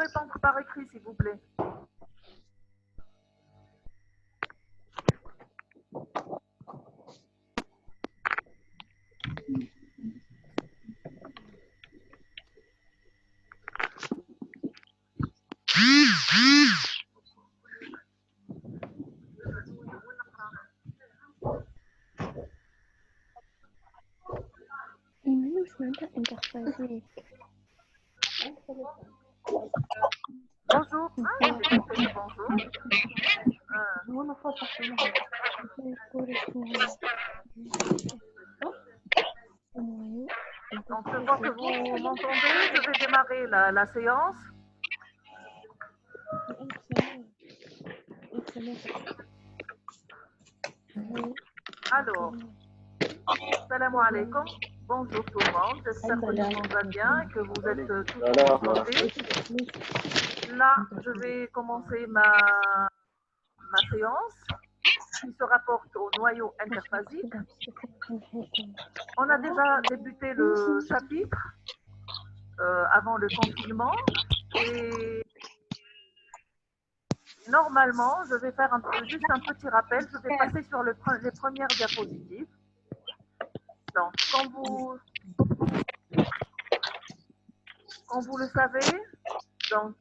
répondre par écrit, s'il vous plaît? Bonjour. Bonjour. Donc, je vois que vous m'entendez. Je vais démarrer la séance. Alors, salam alaikum. Bonjour tout le monde. J'espère que tout le monde va bien et que vous êtes tous en santé. Là, je vais commencer ma séance qui se rapporte au noyau interphasique. On a déjà débuté le chapitre avant le confinement et normalement, je vais faire juste un petit rappel. Je vais passer sur les premières diapositives. Donc, comme vous le savez, donc,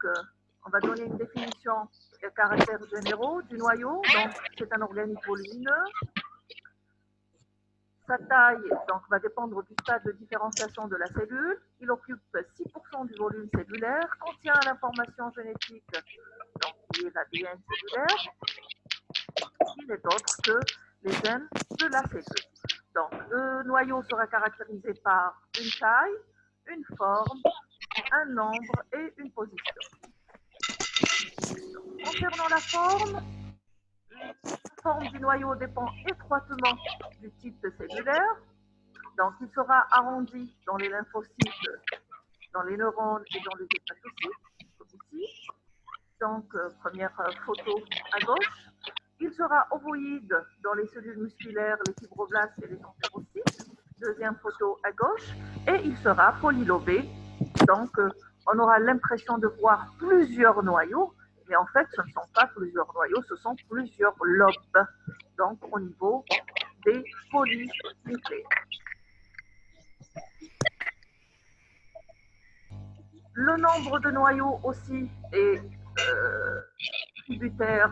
on va donner une définition des caractères généraux du noyau. Donc, c'est un organisme volumineux. Sa taille donc, va dépendre du stade de différenciation de la cellule. Il occupe 6% du volume cellulaire, contient l'information génétique, donc, qui est l'ADN cellulaire. Il n'est autre que les gènes de la cellule. Donc, le noyau sera caractérisé par une taille, une forme, un nombre et une position. Concernant la forme du noyau dépend étroitement du type cellulaire. Donc, il sera arrondi dans les lymphocytes, dans les neurones et dans les hépatocytes, comme ici. Donc, première photo à gauche. Il sera ovoïde dans les cellules musculaires, les fibroblastes et les entérocytes. Deuxième photo à gauche. Et il sera polylobé. Donc, on aura l'impression de voir plusieurs noyaux, mais en fait, ce ne sont pas plusieurs noyaux, ce sont plusieurs lobes, donc au niveau des polynucléaires. Le nombre de noyaux aussi est tributaire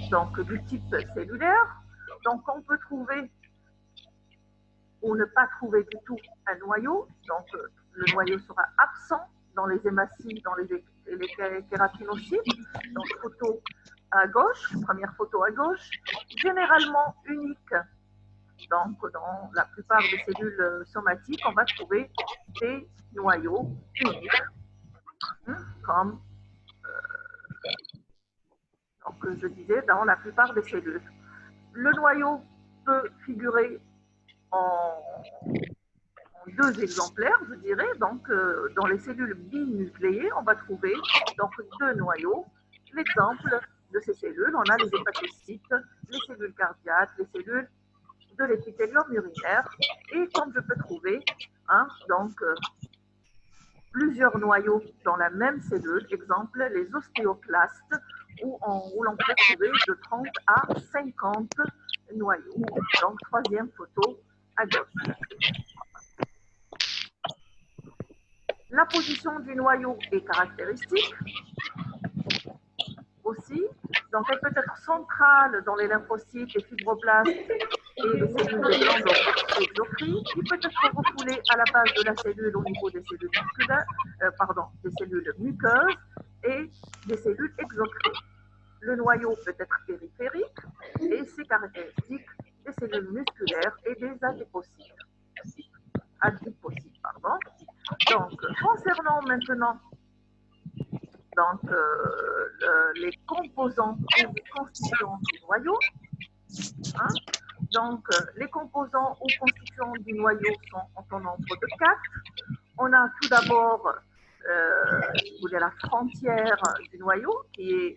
donc, du type cellulaire. Donc, on peut trouver ou ne pas trouver du tout un noyau. Donc, le noyau sera absent dans les hématies, dans les kératinocytes. Donc, photo à gauche, première photo à gauche, généralement unique. Donc, dans la plupart des cellules somatiques, on va trouver des noyaux uniques, comme donc, je disais, dans la plupart des cellules. Le noyau peut figurer en deux exemplaires, je dirais. Donc, dans les cellules binucléées, on va trouver donc deux noyaux. L'exemple de ces cellules, on a les hépatocytes, les cellules cardiaques, les cellules de l'épithélium urinaire. Et comme je peux trouver, donc, plusieurs noyaux dans la même cellule, exemple les ostéoclastes, où l'on peut trouver de 30 à 50 noyaux. Donc, troisième photo à gauche. La position du noyau est caractéristique aussi. Donc, elle peut être centrale dans les lymphocytes, les fibroblastes et les cellules des glandes exocrines. Il peut être refoulé à la base de la cellule au niveau des cellules musculaires, des cellules muqueuses et des cellules exocrines. Le noyau peut être périphérique et c'est caractéristique des cellules musculaires et des adipocytes. Donc, concernant maintenant donc, les composants ou constituants du noyau, donc, les composants ou constituants du noyau sont au nombre de 4. On a tout d'abord la frontière du noyau qui est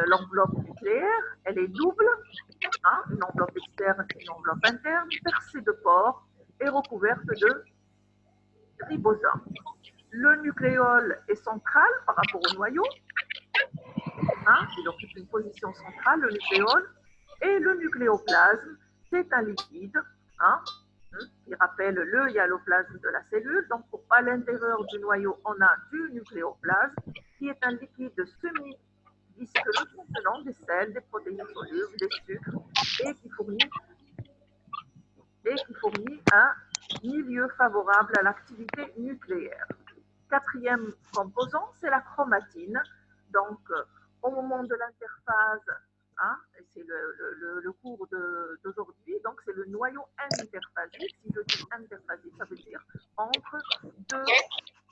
l'enveloppe nucléaire. Elle est double, une enveloppe externe et une enveloppe interne, percée de pores et recouverte de ribosomes. Le nucléole est central par rapport au noyau. Hein, il occupe une position centrale, le nucléole. Et le nucléoplasme, c'est un liquide hein, qui rappelle le hyaloplasme de la cellule. Donc, à l'intérieur du noyau, on a du nucléoplasme, qui est un liquide semi-visqueux contenant des sels, des protéines solubles, des sucres, et qui fournit un milieu favorable à l'activité nucléaire. Quatrième composant, c'est la chromatine. Donc, au moment de l'interphase, hein, c'est le cours d'aujourd'hui, donc c'est le noyau interphasique. Si je dis interphasique, ça veut dire entre deux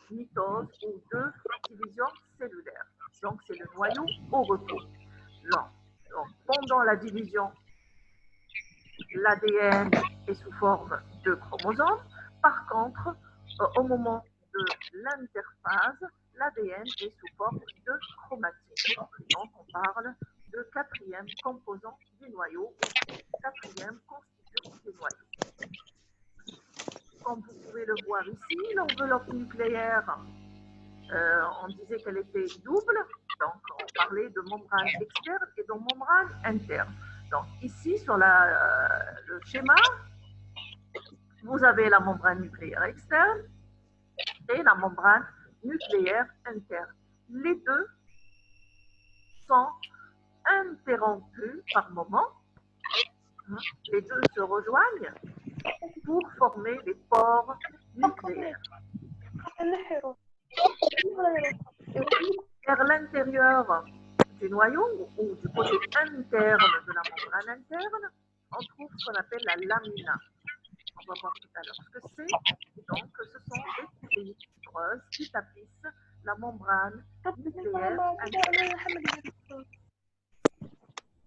mitoses ou deux divisions cellulaires. Donc, c'est le noyau au repos. Donc, pendant la division, l'ADN est sous forme de chromosomes. Par contre, au moment de l'interphase, l'ADN est sous forme de chromatine. Donc, on parle de quatrième composant du noyau, quatrième constituant du noyau. Comme vous pouvez le voir ici, l'enveloppe nucléaire, on disait qu'elle était double, donc on parlait de membrane externe et de membrane interne. Donc ici, sur le schéma, vous avez la membrane nucléaire externe et la membrane nucléaire interne. Les deux sont interrompus par moment. Les deux se rejoignent pour former les pores nucléaires. Vers l'intérieur du noyau ou du côté interne de la membrane interne, on trouve ce qu'on appelle la lamina. On va voir tout à l'heure ce que c'est. Donc, ce sont des protéines fibreuses qui tapissent la membrane nucléaire interne.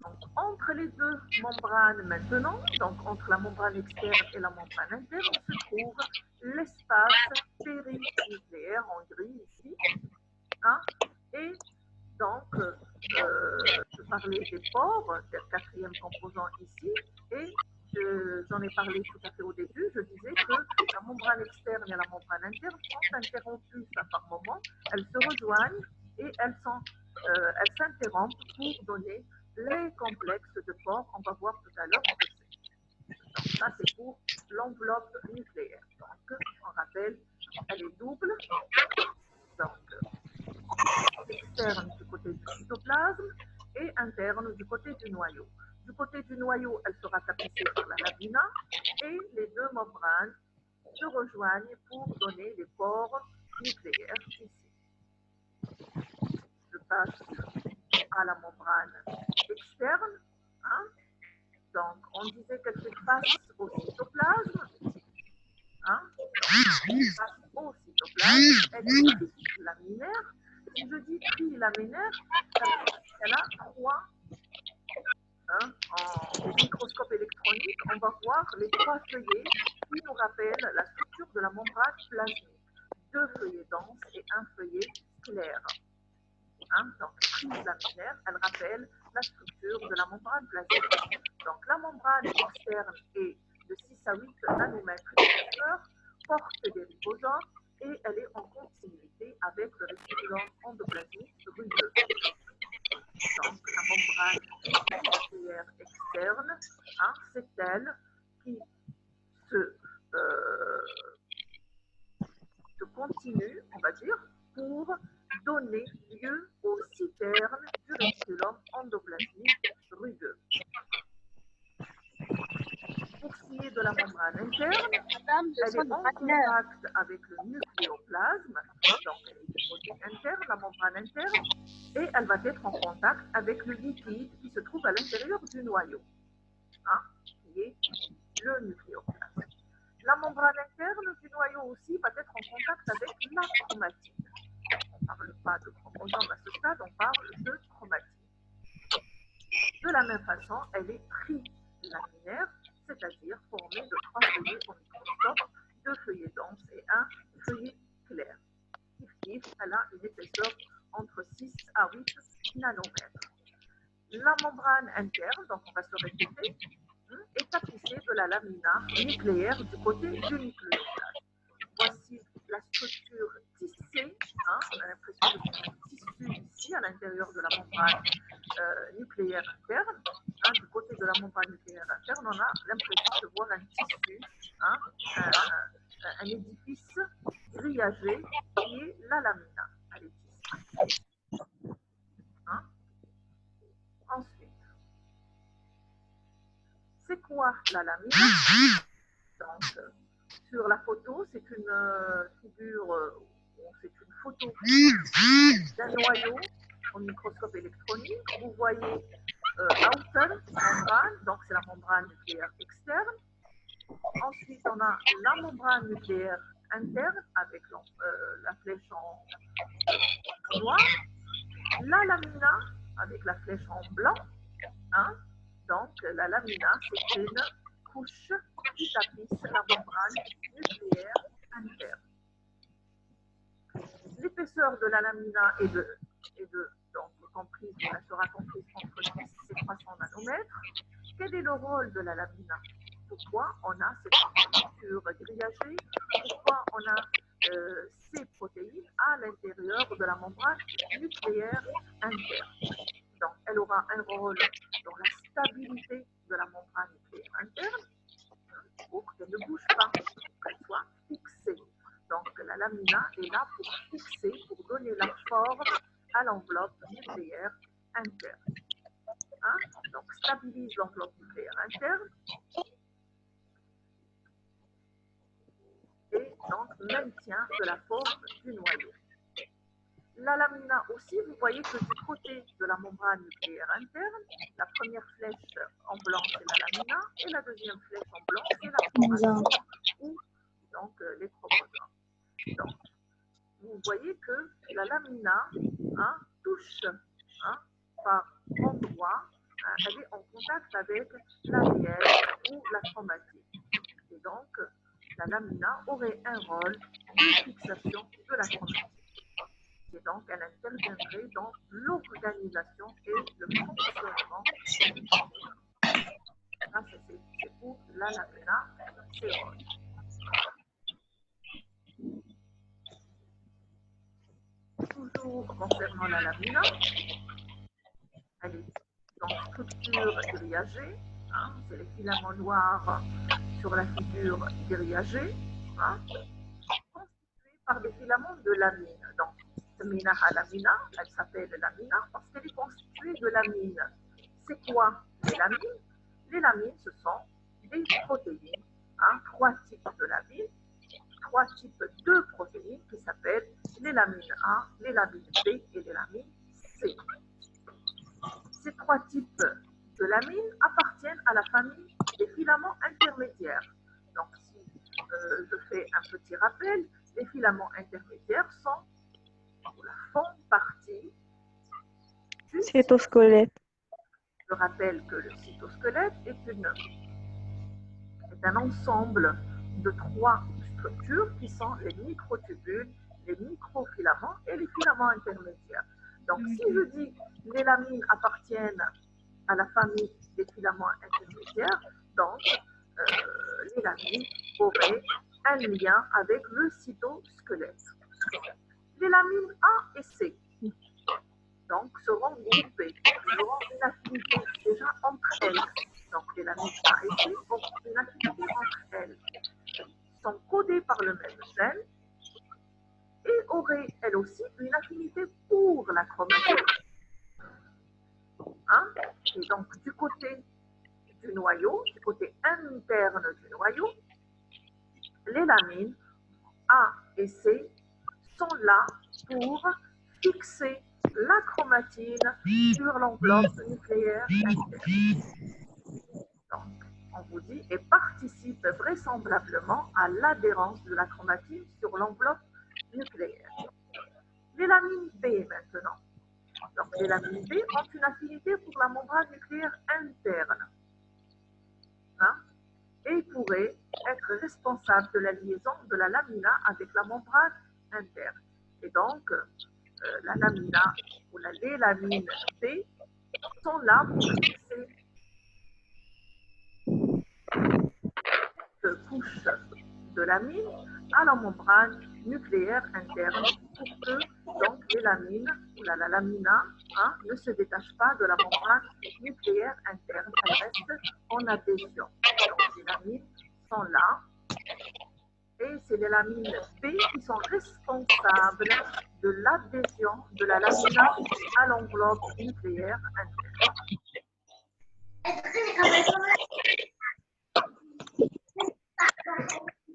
Donc, entre les deux membranes maintenant, donc entre la membrane externe et la membrane interne, se trouve l'espace périnucléaire en gris ici. Hein, et donc, je parlais des pores, c'est le quatrième composant ici, et j'en ai parlé tout à fait au début, je disais que la membrane externe et la membrane interne sont interrompues par moment, elles se rejoignent et elles s'interrompent pour donner les complexes de pores. On va voir tout à l'heure ce que c'est. Donc, ça, c'est pour l'enveloppe nucléaire. Donc, on rappelle, elle est double. Donc, externe du côté du cytoplasme et interne du côté du noyau. Du côté du noyau, elle sera tapissée par la lamina et les deux membranes se rejoignent pour donner les pores nucléaires ici. Je passe à la membrane externe. Hein. Donc, on disait qu'elle fait face au cytoplasme. Hein. Donc, face au cytoplasme, elle est trilaminaire. Si je dis trilaminaire, ça veut dire qu'elle a trois. Au microscope électronique, on va voir les trois feuillets qui nous rappellent la structure de la membrane plasmique. Deux feuillets denses et un feuillet clair. Donc, trilaminaire, elle rappelle la structure de la membrane plasmique. Donc, la membrane externe est de 6 à 8 nanomètres d'épaisseur, porte des ribosomes et elle est en continuité avec le réticulum endoplasmique rugueux. Donc, la membrane nucléaire externe, c'est elle qui se continue, on va dire, pour donner lieu au citerne du réticulum endoplasmique rugueux. Pour ce qui est de la membrane interne, elle est en contact avec le nucléoplasme, donc elle est du côté interne, la membrane interne, et elle va être en contact avec le liquide qui se trouve à l'intérieur du noyau, qui est le nucléoplasme. La membrane interne du noyau aussi va être en contact avec la chromatine. On ne parle pas de chromosome à ce stade, on parle de chromatine. De la même façon, elle est trilaminaire, c'est-à-dire formée de trois feuillets au microscope, deux feuillets denses et un feuillet clair. Elle a une épaisseur entre 6 à 8 nanomètres. La membrane interne, donc on va se répéter, est tapissée de la lamina nucléaire du côté du nucléoplasme. Voici la structure Hein, on a l'impression de voir un tissu ici à l'intérieur de la membrane nucléaire interne. Hein, du côté de la membrane nucléaire interne, on a l'impression de voir un tissu, hein, un édifice grillagé qui est la lamina. Elle est ici. Hein. Ensuite, c'est quoi la lamina? Donc, sur la photo, c'est une figure, c'est une photo d'un noyau au microscope électronique. Vous voyez outer membrane, donc c'est la membrane nucléaire externe. Ensuite, on a la membrane nucléaire interne avec la flèche en noir, la lamina avec la flèche en blanc. Hein. Donc, la lamina, c'est une couche qui tapisse la membrane nucléaire interne. L'épaisseur de la lamina est donc comprise, elle sera comprise entre 10 et 300 nanomètres. Quel est le rôle de la lamina? Pourquoi on a cette structure grillagée? Pourquoi on a ces protéines à l'intérieur de la membrane nucléaire interne? Donc, elle aura un rôle dans la stabilité de la membrane nucléaire interne pour qu'elle ne bouge pas, qu'elle soit fixée. Donc, la lamina est là pour fixer, pour donner la forme à l'enveloppe nucléaire interne. Hein? Donc, stabilise l'enveloppe nucléaire interne et donc maintient de la forme du noyau. La lamina aussi, vous voyez que du côté de la membrane nucléaire interne, la première flèche en blanc, c'est la lamina, et la deuxième flèche en blanc, c'est la chromatine, ou donc les chromosomes. Donc, vous voyez que la lamina touche par endroit, elle est en contact avec l'ADN ou la chromatine. Et donc, la lamina aurait un rôle de fixation de la chromatine. Et donc, elle interviendrait dans l'organisation et le fonctionnement du génome. Ça, c'est pour la lamina, ses rôles. Toujours concernant la lamina, elle est dans structure grillagée, c'est les filaments noirs sur la figure grillagée, constitués par des filaments de lamine. Donc, lamina, elle s'appelle lamina parce qu'elle est constituée de lamine. C'est quoi les lamines? Les lamines, ce sont des protéines, trois types de lamines, trois types de protéines qui s'appellent les lamines A, les lamines B et les lamines C. Ces trois types de lamines appartiennent à la famille des filaments intermédiaires. Donc, si je fais un petit rappel, les filaments intermédiaires font partie du cytosquelette. Je rappelle que le cytosquelette est un ensemble de trois structures qui sont les microtubules, les microfilaments et les filaments intermédiaires. Donc, si je dis les lamines appartiennent à la famille des filaments intermédiaires, donc les lamines auraient un lien avec le cytosquelette. Les lamines A et C donc, seront groupées, auront une affinité déjà entre elles. Donc, les lamines A et C ont une affinité entre elles, sont codées par le même gène et auraient elles aussi une affinité pour la chromatine. Et donc, du côté du noyau, du côté interne du noyau, les lamines A et C sont là pour fixer la chromatine sur l'enveloppe nucléaire interne. Donc, on vous dit, et participe vraisemblablement à l'adhérence de la chromatine sur l'enveloppe nucléaire. Les lamines B maintenant. Donc, les lamines B ont une affinité pour la membrane nucléaire interne. Et pourraient être responsables de la liaison de la lamina avec la membrane interne. Et donc, la lamina ou les lamines B sont là pour fixer cette couche de lamine à la membrane nucléaire interne pour que donc les lamines, ou la lamina, hein, ne se détachent pas de la membrane nucléaire interne, elles restent en adhésion. Donc les lamines sont là, et c'est les lamines B qui sont responsables de l'adhésion de la lamina à l'enveloppe nucléaire interne.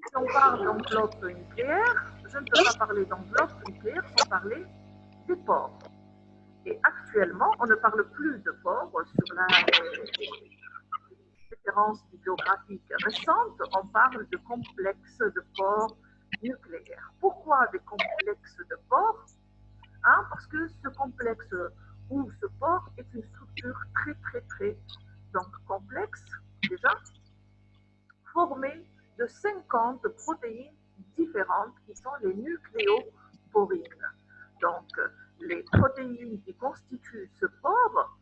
Si on parle d'enveloppe nucléaire, je ne peux pas parler d'enveloppe nucléaire sans parler des pores. Et actuellement, on ne parle plus de pores sur la référence bibliographique récente, on parle de complexes de pores nucléaires. Pourquoi des complexes de pores? Parce que ce complexe ou ce pore est une structure très donc complexe, déjà, formée de 50 protéines différentes qui sont les nucléoporines. Donc, les protéines qui constituent ce pore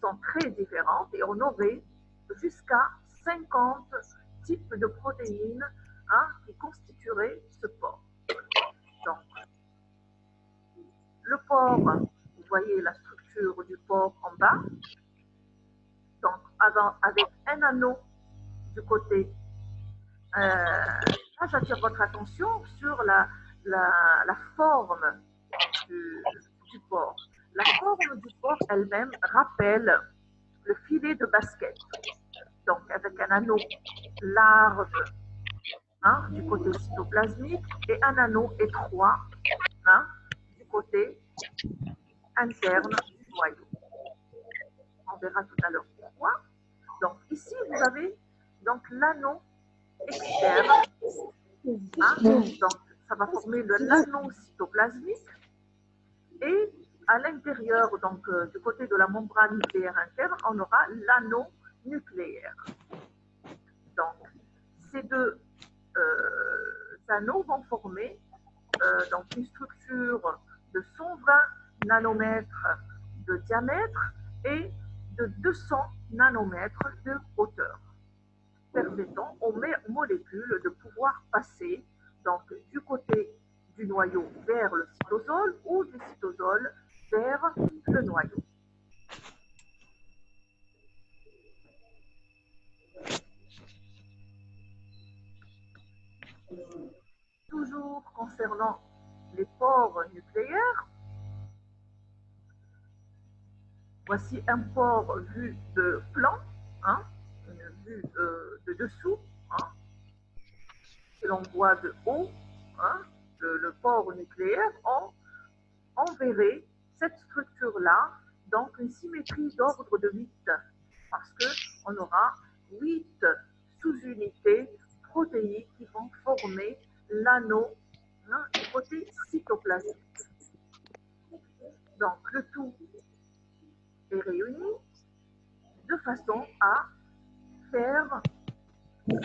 sont très différentes et on aurait jusqu'à 50 types de protéines qui constitueraient ce pore. Donc, le pore, vous voyez la structure du pore en bas, donc avec un anneau du côté. Là, j'attire votre attention sur la forme du pore. La forme du pore elle-même rappelle le filet de basket. Donc, avec un anneau large du côté cytoplasmique et un anneau étroit du côté interne du noyau. On verra tout à l'heure pourquoi. Donc, ici, vous avez donc l'anneau externe. Donc, ça va former l'anneau cytoplasmique. Et à l'intérieur, donc du côté de la membrane nucléaire interne, on aura l'anneau nucléaire. Donc, ces deux anneaux vont former donc une structure de 120 nanomètres de diamètre et de 200 nanomètres de hauteur, permettant aux molécules de pouvoir passer donc du côté du noyau vers le cytosol ou du cytosol vers le noyau. Toujours concernant les pores nucléaires, voici un pore vu de flanc, une vue de dessous, que l'on voit de haut, le pore nucléaire, on verrait cette structure-là, donc une symétrie d'ordre de 8, parce qu'on aura 8 sous-unités protéiques qui vont former l'anneau du côté cytoplasmique. Donc, le tout est réuni de façon à faire, vous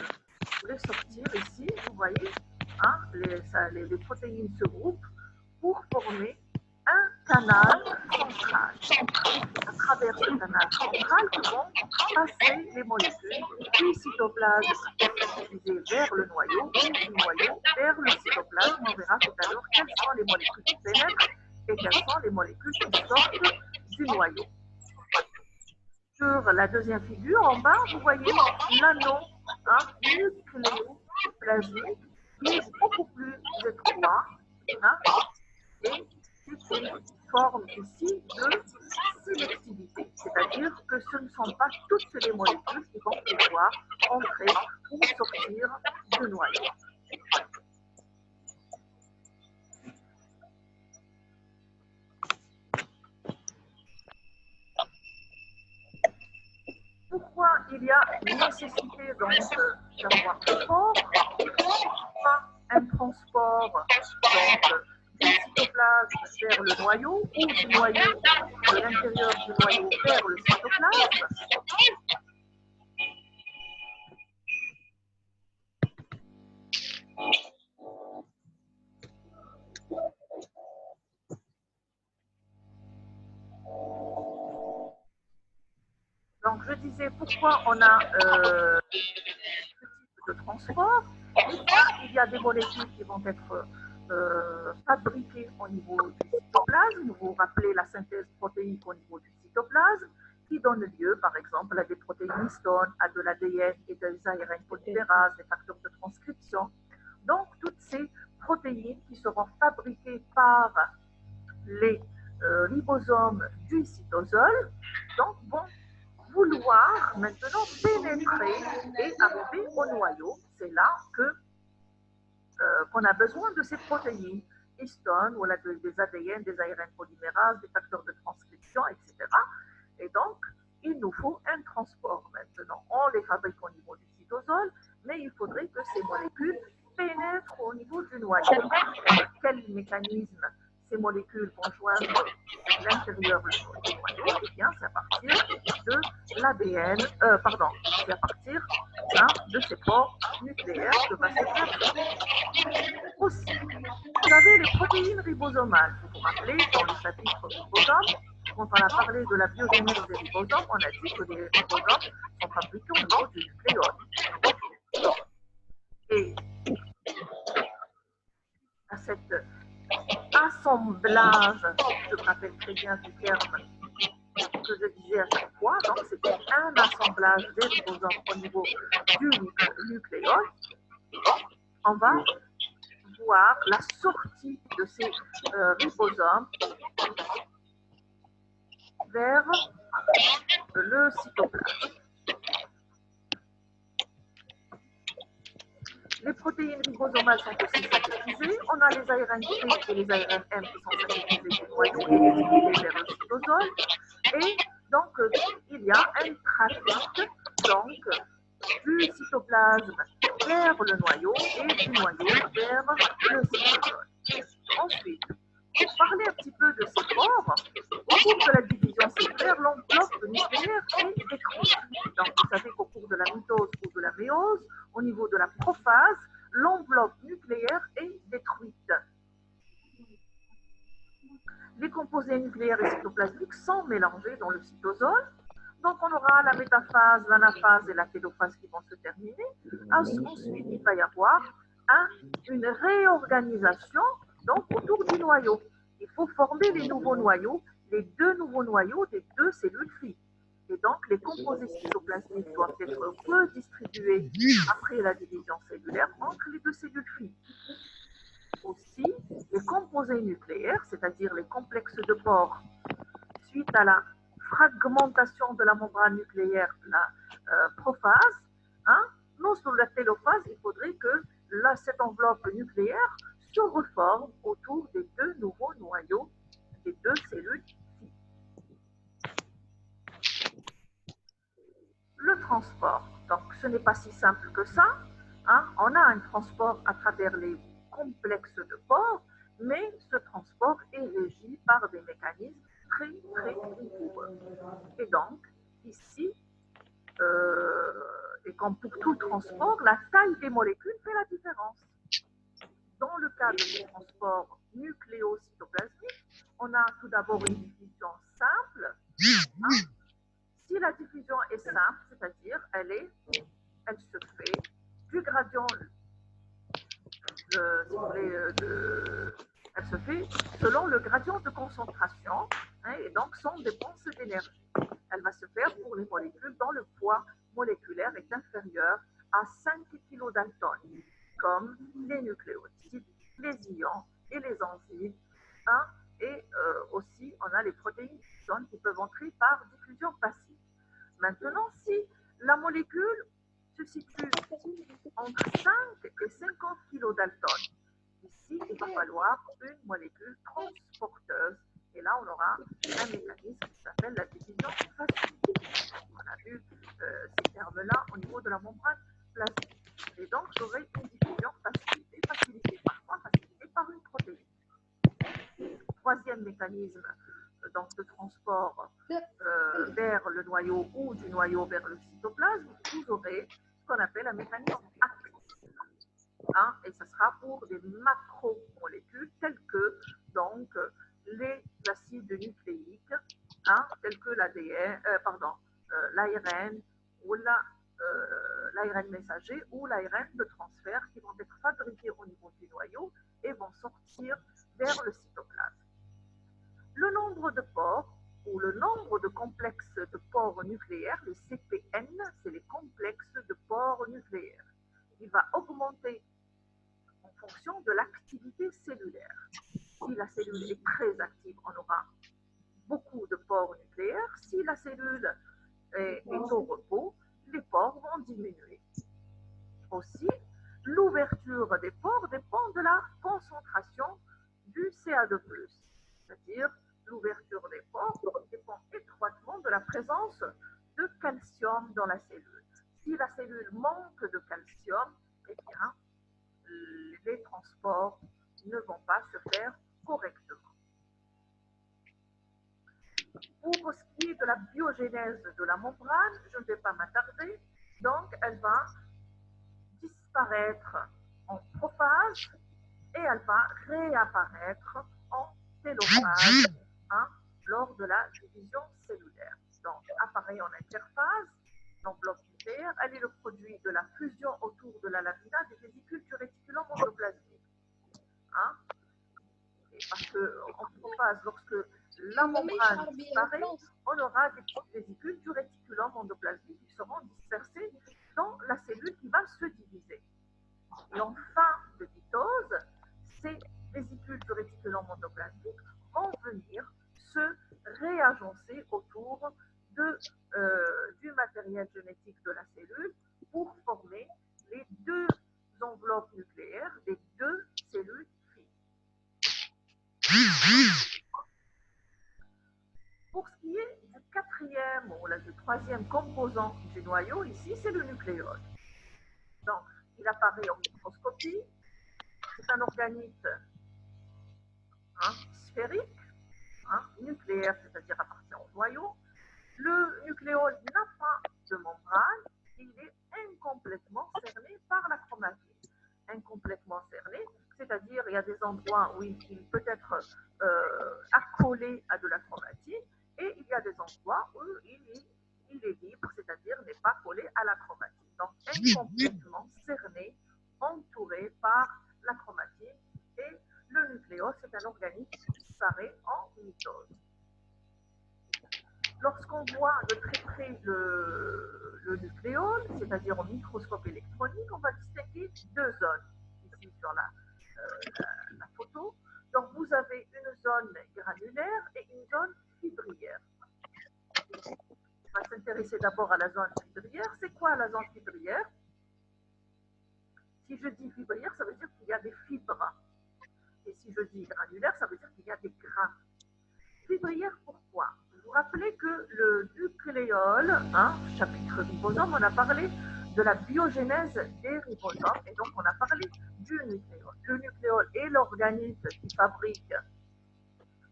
voulez sortir ici, vous voyez, les protéines se groupent pour former un canal central. À travers ce canal central que vont passer les molécules du cytoplasme diffusées vers le noyau ou du noyau vers le cytoplasme. On verra tout à l'heure quelles sont les molécules qui pénètrent et quelles sont les molécules qui sortent du noyau. Sur la deuxième figure, en bas, vous voyez l'anneau nucléoplasmique qui est beaucoup plus étroit et c'est une forme ici de sélectivité, c'est-à-dire que ce ne sont pas toutes les molécules qui vont pouvoir entrer ou sortir du noyau. Pourquoi il y a nécessité donc d'avoir un pore, pas un transport donc, du cytoplasme vers le noyau ou du noyau de l'intérieur du noyau vers le cytoplasme? Donc je disais pourquoi on a ce type de transport. Il y a des molécules qui vont être fabriqués au niveau du cytoplasme. Vous vous rappelez la synthèse protéique au niveau du cytoplasme, qui donne lieu, par exemple, à des protéines histones, à de l'ADN et des ARN polymérase, des facteurs de transcription. Donc, toutes ces protéines qui seront fabriquées par les ribosomes du cytosol, donc vont vouloir maintenant pénétrer et arriver au noyau. C'est là qu'on a besoin de ces protéines histones, voilà, des ADN, des ARN polymérases, des facteurs de transcription, etc. Et donc, il nous faut un transport maintenant. On les fabrique au niveau du cytosol, mais il faudrait que ces molécules pénètrent au niveau du noyau. Quel mécanisme ces molécules vont joindre l'intérieur du noyau? Eh bien, c'est à partir de l'ADN, pardon, c'est à partir de ces pores nucléaires que va se faire aussi. Vous avez les protéines ribosomales. Vous vous rappelez, dans le chapitre ribosomes, quand on a parlé de la biogénèse des ribosomes, on a dit que les ribosomes sont fabriqués au niveau du nucléole. Et à cet assemblage, je me rappelle très bien du terme que je disais à chaque fois, donc c'était un assemblage des ribosomes au niveau du nucléole. On va voir la sortie de ces ribosomes vers le cytoplasme. Les protéines ribosomales sont aussi synthétisées. On a les ARN C et les ARN M qui sont synthétisés du noyau et expédiés vers le cytosol. Et donc, il y a un trafic donc, du cytoplasme vers le noyau et du noyau vers le cytosol. Ensuite, pour parler un petit peu de ces pores, au cours de la division cellulaire, l'enveloppe nucléaire est détruite. Donc, vous savez qu'au cours de la mitose ou de la méose, au niveau de la prophase, l'enveloppe nucléaire est détruite. Les composés nucléaires et cytoplasmiques sont mélangés dans le cytosol. Donc, on aura la métaphase, l'anaphase et la télophase qui vont se terminer. Ensuite, il va y avoir une réorganisation donc, autour du noyau. Il faut former les nouveaux noyaux, les deux nouveaux noyaux des deux cellules filles. Et donc, les composés cytoplasmiques doivent être redistribués après la division cellulaire entre les deux cellules filles. Aussi, les composés nucléaires, c'est-à-dire les complexes de pores, suite à la fragmentation de la membrane nucléaire, la prophase, non sur la télophase, il faudrait que cette enveloppe nucléaire se reforme autour des deux nouveaux noyaux des deux cellules. Le transport, donc ce n'est pas si simple que ça. On a un transport à travers les complexes de pores, mais ce transport est régi par des mécanismes très, très rigoureux. Et donc, ici, et comme pour tout transport, la taille des molécules fait la différence. Dans le cas de ce transport nucléocytoplasmique, on a tout d'abord une diffusion simple. Si la diffusion est simple, c'est-à-dire elle se fait du gradient, si vous voulez, elle se fait selon le gradient de concentration, et donc sans dépense d'énergie. Elle va se faire pour les molécules dont le poids moléculaire est inférieur à 5 kilodaltons, comme les nucléotides, les ions et les enzymes. Et aussi, on a les protéines qui peuvent entrer par diffusion passive. Maintenant, si la molécule se situe entre 5 et 50 kilodaltons, ici, il va falloir une molécule transporteuse. Et là, on aura un mécanisme qui s'appelle la division facilitée. On a vu ces termes-là au niveau de la membrane plasmique. Et donc, j'aurai une diffusion facilitée. Facilitée par quoi? Facilitée par une protéine. Troisième mécanisme donc, de transport vers le noyau ou du noyau vers le cytoplasme, vous aurez ce qu'on appelle un mécanisme actif. Et ce sera pour des macromolécules telles que donc, les acides nucléiques, tels que l'ADN, l'ARN ou l'ARN messager ou l'ARN de transfert qui vont être fabriqués au niveau du noyau et vont sortir vers le cytoplasme. Le nombre de pores ou le nombre de complexes de pores nucléaires, les CPN, c'est les complexes de pores nucléaires. Il va augmenter en fonction de l'activité cellulaire. Si la cellule est très active, on aura beaucoup de pores nucléaires. Si la cellule est au repos, les pores vont diminuer. Aussi, l'ouverture des pores dépend de la concentration du CA2+. C'est-à-dire, l'ouverture des pores dépend étroitement de la présence de calcium dans la cellule. Si la cellule manque de calcium, eh bien, les transports ne vont pas se faire correctement. Pour ce qui est de la biogénèse de la membrane, je ne vais pas m'attarder. Donc, elle va disparaître en prophase et elle va réapparaître en télophase lors de la division cellulaire. Donc, apparaît en interphase, l'enveloppe nucléaire, elle est le produit de la fusion autour de la lamina des vésicules du réticulum endoplasmique. Et parce qu'en prophase, lorsque la membrane disparaît, on aura des petites vésicules du réticulum endoplasmique qui seront dispersées dans la cellule qui va se diviser. Et en fin de mitose, ces vésicules du réticulum endoplasmique vont venir se réagencer autour du matériel génétique de la cellule pour former les deux enveloppes nucléaires des deux cellules filles. Pour ce qui est du quatrième ou du troisième composant du noyau, ici, c'est le nucléole. Donc, il apparaît en microscopie. C'est un organite sphérique, nucléaire, c'est-à-dire appartient au noyau. Le nucléole n'a pas de membrane, il est incomplètement cerné par la chromatine. Incomplètement cerné, c'est-à-dire il y a des endroits où il peut être accolé à de la chromatine et il y a des endroits où il est libre, c'est-à-dire n'est pas collé à la chromatine. Donc incomplètement cerné, entouré par la chromatine, et le nucléole, c'est un organisme qui disparaît en mitose. Lorsqu'on voit de très près le nucléole, c'est-à-dire au microscope électronique, on va distinguer deux zones ici sur la photo. Donc vous avez une zone granulaire et une zone fibrillaire. On va s'intéresser d'abord à la zone fibrillaire. C'est quoi la zone fibrillaire? Si je dis fibrillaire, ça veut dire qu'il y a des fibres. Et si je dis granulaire, ça veut dire qu'il y a des grains. Fibrillaire, pourquoi? Vous vous rappelez que le nucléole, chapitre ribosome, on a parlé de la biogénèse des ribosomes, et donc on a parlé du nucléole. Le nucléole est l'organisme qui fabrique,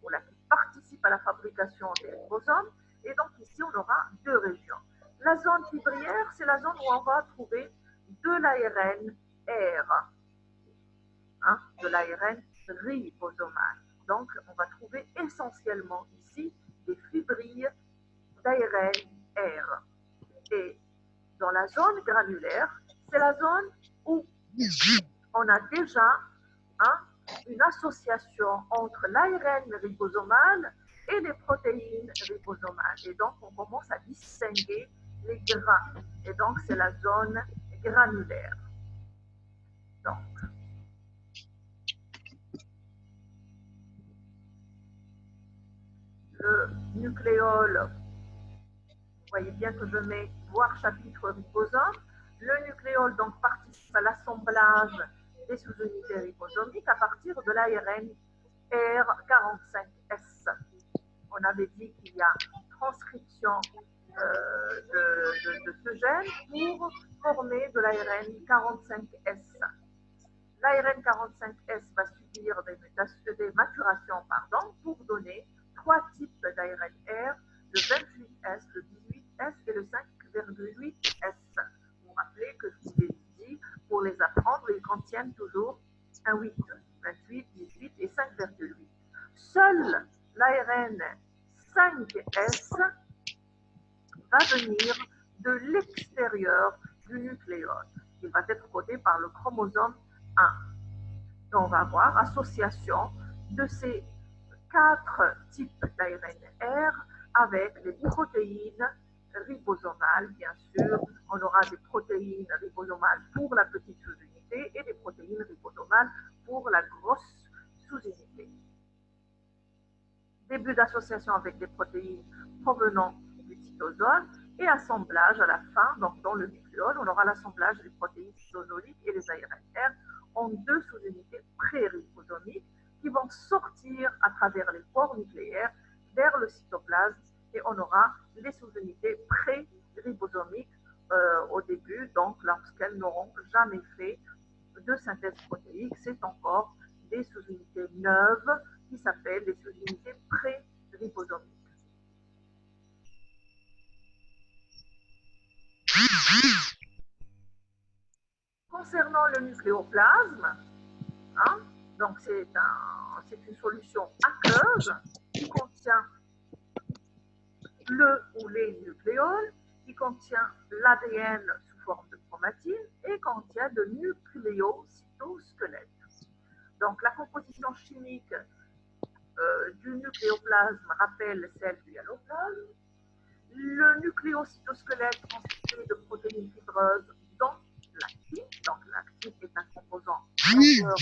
ou qui participe à la fabrication des ribosomes, et donc ici on aura deux régions. La zone fibrillaire, c'est la zone où on va trouver de l'ARN R, de l'ARN ribosomal. Donc, on va trouver essentiellement ici des fibrilles d'ARN R. Et dans la zone granulaire, c'est la zone où on a déjà une association entre l'ARN ribosomal et les protéines ribosomales. Et donc, on commence à distinguer les grains. Et donc, c'est la zone granulaire. Donc, le nucléole, vous voyez bien que je mets voir chapitre ribosome. Le nucléole donc participe à l'assemblage des sous-unités ribosomiques à partir de l'ARN R45S. On avait dit qu'il y a transcription de ce gène pour former de l'ARN 45S. L'ARN 45S va subir des maturations pour donner trois types d'ARN R, le 28S, le 18S et le 5,8S. Vous vous rappelez que je vous ai dit, pour les apprendre, ils contiennent toujours un 8, 28, 18 et 5,8. Seul l'ARN 5S va venir de l'extérieur du nucléole. Il va être codé par le chromosome 1. Et on va avoir association de ces 4 types d'ARNR avec les protéines ribosomales, bien sûr. On aura des protéines ribosomales pour la petite sous-unité et des protéines ribosomales pour la grosse sous-unité. Début d'association avec des protéines provenant du cytosol et assemblage à la fin, donc dans le nucléole, on aura l'assemblage des protéines cytosoliques et des ARNR en 2 sous-unités pré-ribosomiques qui vont sortir à travers les pores nucléaires vers le cytoplasme et on aura les sous-unités pré-ribosomiques au début, donc lorsqu'elles n'auront jamais fait de synthèse protéique, c'est encore des sous-unités neuves qui s'appellent les sous-unités pré-ribosomiques. Concernant le nucléoplasme, hein, donc c'est une solution aqueuse qui contient le ou les nucléoles, qui contient l'ADN sous forme de chromatine et contient le nucléocytosquelette. Donc la composition chimique du nucléoplasme rappelle celle du hyaloplasme. Le nucléocytosquelette constitué de protéines fibreuses dont l'actine. Donc l'actine est un composant majeur